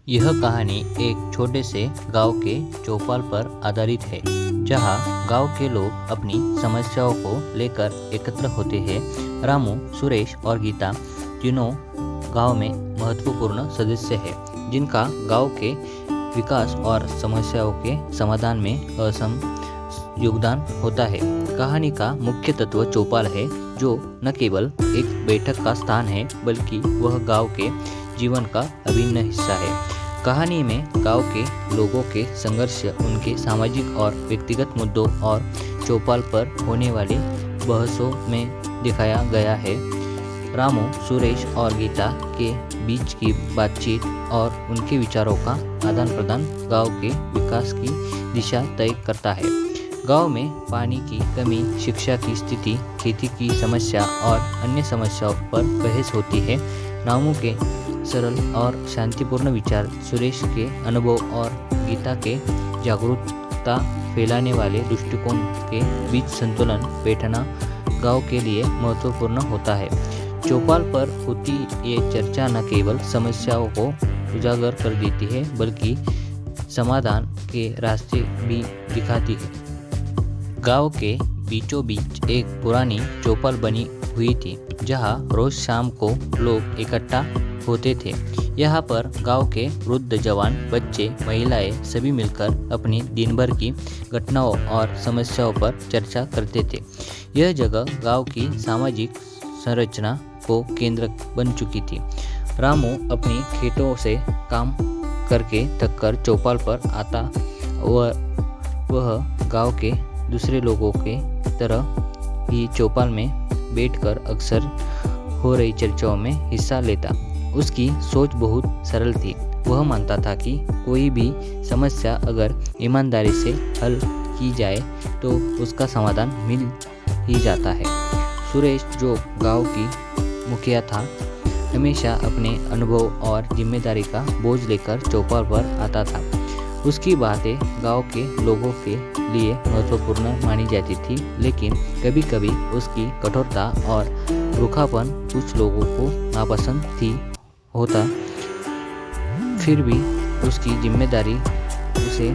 यह कहानी एक छोटे से गांव के चौपाल पर आधारित है, जहां गांव के लोग अपनी समस्याओं को लेकर एकत्र होते हैं। रामू, सुरेश और गीता तीनों गांव में महत्वपूर्ण सदस्य हैं, जिनका गांव के विकास और समस्याओं के समाधान में असम योगदान होता है। कहानी का मुख्य तत्व चौपाल है, जो न केवल एक बैठक का स्थान है, बल्कि वह गांव के जीवन का अभिन्न हिस्सा है। कहानी में गांव के लोगों के संघर्ष, उनके सामाजिक और व्यक्तिगत मुद्दों और चौपाल पर होने वाली बहसों में दिखाया गया है। रामू, सुरेश और गीता के बीच की बातचीत और उनके विचारों का आदान प्रदान गांव के विकास की दिशा तय करता है। गांव में पानी की कमी, शिक्षा की स्थिति, खेती की समस्या और अन्य समस्याओं पर बहस होती है। रामू के सरल और शांतिपूर्ण विचार, सुरेश के अनुभव और गीता के जागरूकता फैलाने वाले दृष्टिकोण के बीच संतुलन बैठना गांव के लिए महत्वपूर्ण होता है। चौपाल पर होती ये चर्चा न केवल समस्याओं को उजागर कर देती है, बल्कि समाधान के रास्ते भी दिखाती है। गांव के बीचों बीच एक पुरानी चौपाल बनी हुई थी, जहां रोज शाम को लोग इकट्ठा होते थे। यहाँ पर गांव के वृद्ध, जवान, बच्चे, महिलाएं सभी मिलकर अपनी दिन भर की घटनाओं और समस्याओं पर चर्चा करते थे। यह जगह गांव की सामाजिक संरचना को केंद्र बन चुकी थी। रामू अपनी खेतों से काम करके थककर चौपाल पर आता। वह गांव के दूसरे लोगों के तरह ही चौपाल में बैठकर अक्सर हो रही चर्चाओं में हिस्सा लेता। उसकी सोच बहुत सरल थी। वह मानता था कि कोई भी समस्या अगर ईमानदारी से हल की जाए तो उसका समाधान मिल ही जाता है। सुरेश, जो गांव की मुखिया था, हमेशा अपने अनुभव और जिम्मेदारी का बोझ लेकर चौपाल पर आता था। उसकी बातें गांव के लोगों के लिए महत्वपूर्ण मानी जाती थी, लेकिन कभी कभी उसकी कठोरता और रूखापन कुछ लोगों को नापसंद होता। फिर भी उसकी जिम्मेदारी उसे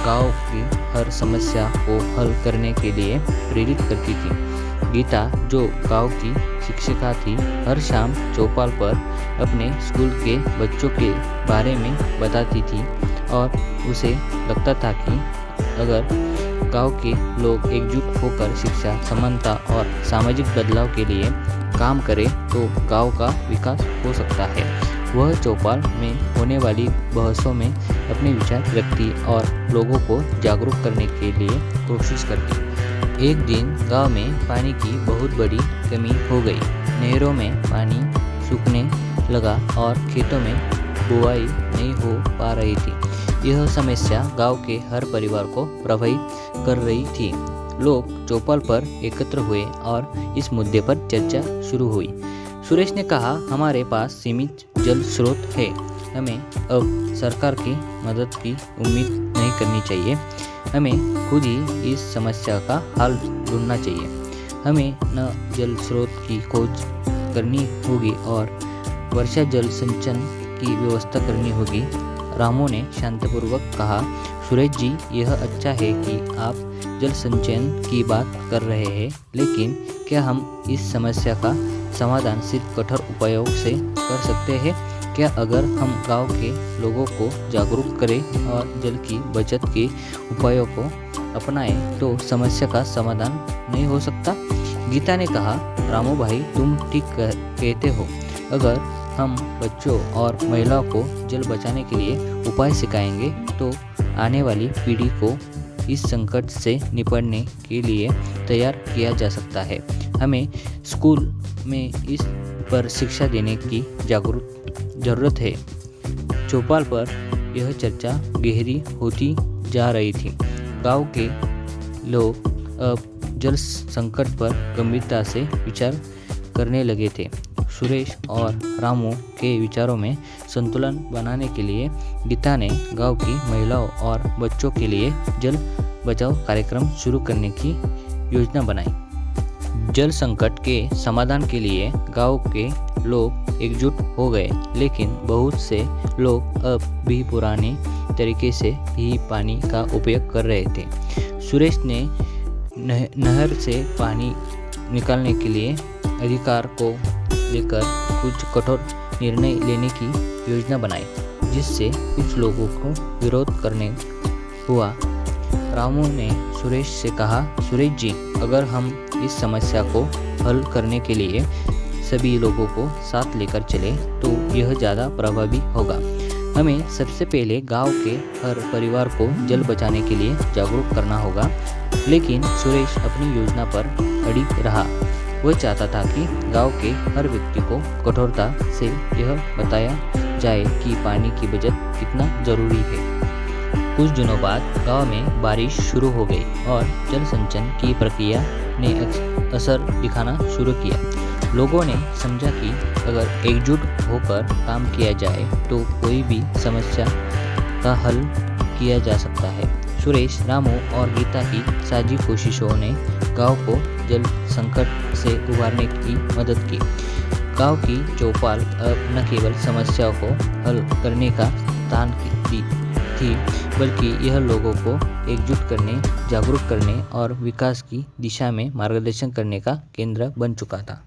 गांव की हर समस्या को हल करने के लिए प्रेरित करती थी। गीता, जो गांव की शिक्षिका थी, हर शाम चौपाल पर अपने स्कूल के बच्चों के बारे में बताती थी और उसे लगता था कि अगर गांव के लोग एकजुट होकर शिक्षा, समानता और सामाजिक बदलाव के लिए काम करें तो गांव का विकास हो सकता है। वह चौपाल में होने वाली बहसों में अपने विचार रखती और लोगों को जागरूक करने के लिए कोशिश करती। एक दिन गांव में पानी की बहुत बड़ी कमी हो गई। नहरों में पानी सूखने लगा और खेतों में बुआई नहीं हो पा रही थी। यह समस्या गांव के हर परिवार को प्रभावित कर रही थी। लोग चौपाल पर एकत्र हुए और इस मुद्दे पर चर्चा शुरू हुई। सुरेश ने कहा, हमारे पास सीमित जल स्रोत है। हमें अब सरकार की मदद की उम्मीद नहीं करनी चाहिए। हमें खुद ही इस समस्या का हल ढूंढना चाहिए। हमें न जल स्रोत की खोज करनी होगी और वर्षा जल संचयन की व्यवस्था करनी होगी। रामू ने शांतिपूर्वक कहा, सुरेश जी, यह अच्छा है कि आप जल संचयन की बात कर रहे हैं, लेकिन क्या हम इस समस्या का समाधान सिर्फ कठोर उपायों से कर सकते हैं? क्या अगर हम गांव के लोगों को जागरूक करें और जल की बचत के उपायों को अपनाएं तो समस्या का समाधान नहीं हो सकता? गीता ने कहा, रामू भाई, तुम ठीक कहते हो। अगर हम बच्चों और महिलाओं को जल बचाने के लिए उपाय सिखाएंगे तो आने वाली पीढ़ी को इस संकट से निपटने के लिए तैयार किया जा सकता है। हमें स्कूल में इस पर शिक्षा देने की ज़रूरत है। चौपाल पर यह चर्चा गहरी होती जा रही थी। गांव के लोग अब जल संकट पर गंभीरता से विचार करने लगे थे। सुरेश और रामू के विचारों में संतुलन बनाने के लिए गीता ने गांव की महिलाओं और बच्चों के लिए जल बचाओ कार्यक्रम शुरू करने की योजना बनाई। जल संकट के समाधान के लिए गांव के लोग एकजुट हो गए, लेकिन बहुत से लोग अब भी पुराने तरीके से ही पानी का उपयोग कर रहे थे। सुरेश ने नहर से पानी निकालने के लिए अधिकार को लेकर कुछ कठोर निर्णय लेने की योजना बनाई, जिससे कुछ लोगों को विरोध करने हुआ। रामू ने सुरेश से कहा, सुरेश जी, अगर हम इस समस्या को हल करने के लिए सभी लोगों को साथ लेकर चले तो यह ज़्यादा प्रभावी होगा। हमें सबसे पहले गांव के हर परिवार को जल बचाने के लिए जागरूक करना होगा। लेकिन सुरेश अपनी योजना पर अड़िग रहा। वह चाहता था कि गांव के हर व्यक्ति को कठोरता से यह बताया जाए कि पानी की बचत कितना जरूरी है। कुछ दिनों बाद गांव में बारिश शुरू हो गई और जल संचयन की प्रक्रिया ने असर दिखाना शुरू किया। लोगों ने समझा कि अगर एकजुट होकर काम किया जाए तो कोई भी समस्या का हल किया जा सकता है। सुरेश, रामू और गीता की साझी कोशिशों ने गांव को जल संकट से उबारने की मदद की। गांव की चौपाल अब न केवल समस्याओं को हल करने का स्थान थी, बल्कि यह लोगों को एकजुट करने, जागरूक करने और विकास की दिशा में मार्गदर्शन करने का केंद्र बन चुका था।